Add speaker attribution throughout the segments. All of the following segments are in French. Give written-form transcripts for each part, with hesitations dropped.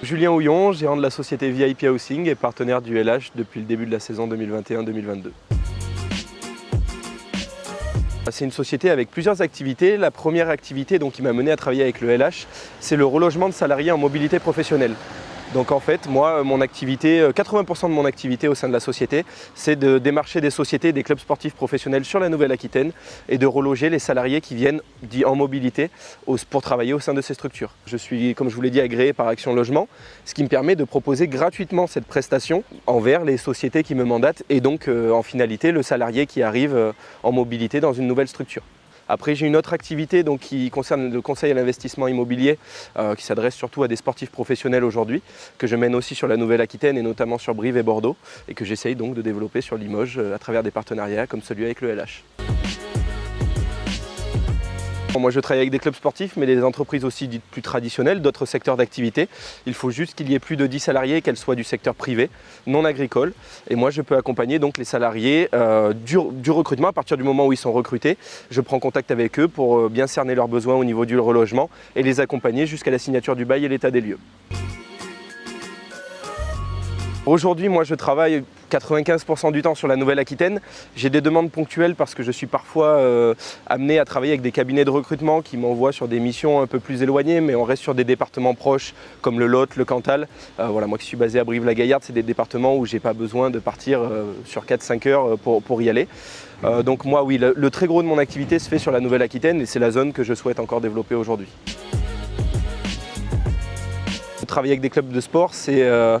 Speaker 1: Julien Houillon, gérant de la société VIP Housing et partenaire du LH depuis le début de la saison 2021-2022. C'est une société avec plusieurs activités. La première activité qui m'a mené à travailler avec le LH, c'est le relogement de salariés en mobilité professionnelle. Donc en fait, moi, mon activité, 80% de mon activité au sein de la société, c'est de démarcher des sociétés, des clubs sportifs professionnels sur la Nouvelle-Aquitaine et de reloger les salariés qui viennent en mobilité pour travailler au sein de ces structures. Je suis, comme je vous l'ai dit, agréé par Action Logement, ce qui me permet de proposer gratuitement cette prestation envers les sociétés qui me mandatent et donc en finalité le salarié qui arrive en mobilité dans une nouvelle structure. Après, j'ai une autre activité qui concerne le conseil à l'investissement immobilier qui s'adresse surtout à des sportifs professionnels aujourd'hui, que je mène aussi sur la Nouvelle-Aquitaine et notamment sur Brive et Bordeaux et que j'essaye donc de développer sur Limoges à travers des partenariats comme celui avec le LH. Moi je travaille avec des clubs sportifs mais des entreprises aussi dites plus traditionnelles, d'autres secteurs d'activité. Il faut juste qu'il y ait plus de 10 salariés et qu'elles soient du secteur privé, non agricole. Et moi je peux accompagner donc les salariés du recrutement à partir du moment où ils sont recrutés. Je prends contact avec eux pour bien cerner leurs besoins au niveau du relogement et les accompagner jusqu'à la signature du bail et l'état des lieux. Aujourd'hui, moi je travaille 95% du temps sur la Nouvelle-Aquitaine. J'ai des demandes ponctuelles parce que je suis parfois amené à travailler avec des cabinets de recrutement qui m'envoient sur des missions un peu plus éloignées, mais on reste sur des départements proches comme le Lot, le Cantal. Voilà, moi qui suis basé à Brive-la-Gaillarde, c'est des départements où je n'ai pas besoin de partir sur 4-5 heures pour y aller. Donc moi oui, le très gros de mon activité se fait sur la Nouvelle-Aquitaine et c'est la zone que je souhaite encore développer aujourd'hui. Travailler avec des clubs de sport, ça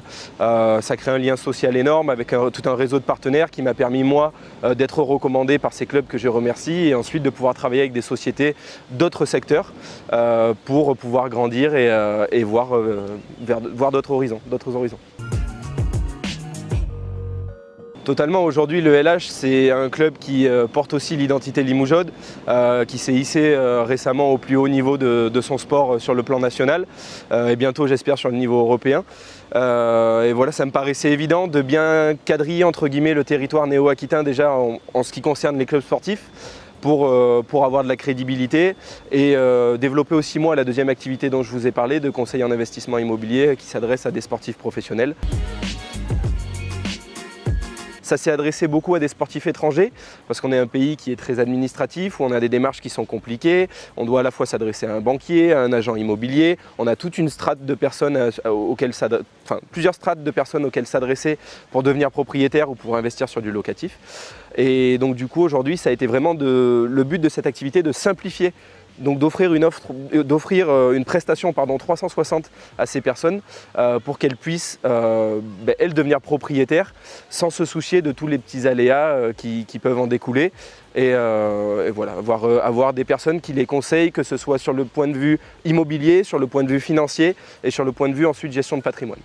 Speaker 1: crée un lien social énorme avec tout un réseau de partenaires qui m'a permis moi d'être recommandé par ces clubs que je remercie et ensuite de pouvoir travailler avec des sociétés d'autres secteurs pour pouvoir grandir et voir d'autres horizons. Totalement, aujourd'hui le LH c'est un club qui porte aussi l'identité limougeaude, qui s'est hissé récemment au plus haut niveau de son sport sur le plan national et bientôt j'espère sur le niveau européen. Et voilà, ça me paraissait évident de bien quadriller entre guillemets le territoire néo-aquitain déjà en ce qui concerne les clubs sportifs pour avoir de la crédibilité et développer aussi moi la deuxième activité dont je vous ai parlé de conseil en investissement immobilier qui s'adresse à des sportifs professionnels. Ça s'est adressé beaucoup à des sportifs étrangers parce qu'on est un pays qui est très administratif, où on a des démarches qui sont compliquées. On doit à la fois s'adresser à un banquier, à un agent immobilier. On a toute une strate de personnes plusieurs strates de personnes auxquelles s'adresser pour devenir propriétaire ou pour investir sur du locatif. Et donc du coup aujourd'hui ça a été vraiment le but de cette activité de simplifier. Donc d'offrir une prestation 360 à ces personnes pour qu'elles puissent elles devenir propriétaires sans se soucier de tous les petits aléas qui peuvent en découler et voilà, avoir des personnes qui les conseillent, que ce soit sur le point de vue immobilier, sur le point de vue financier et sur le point de vue ensuite gestion de patrimoine.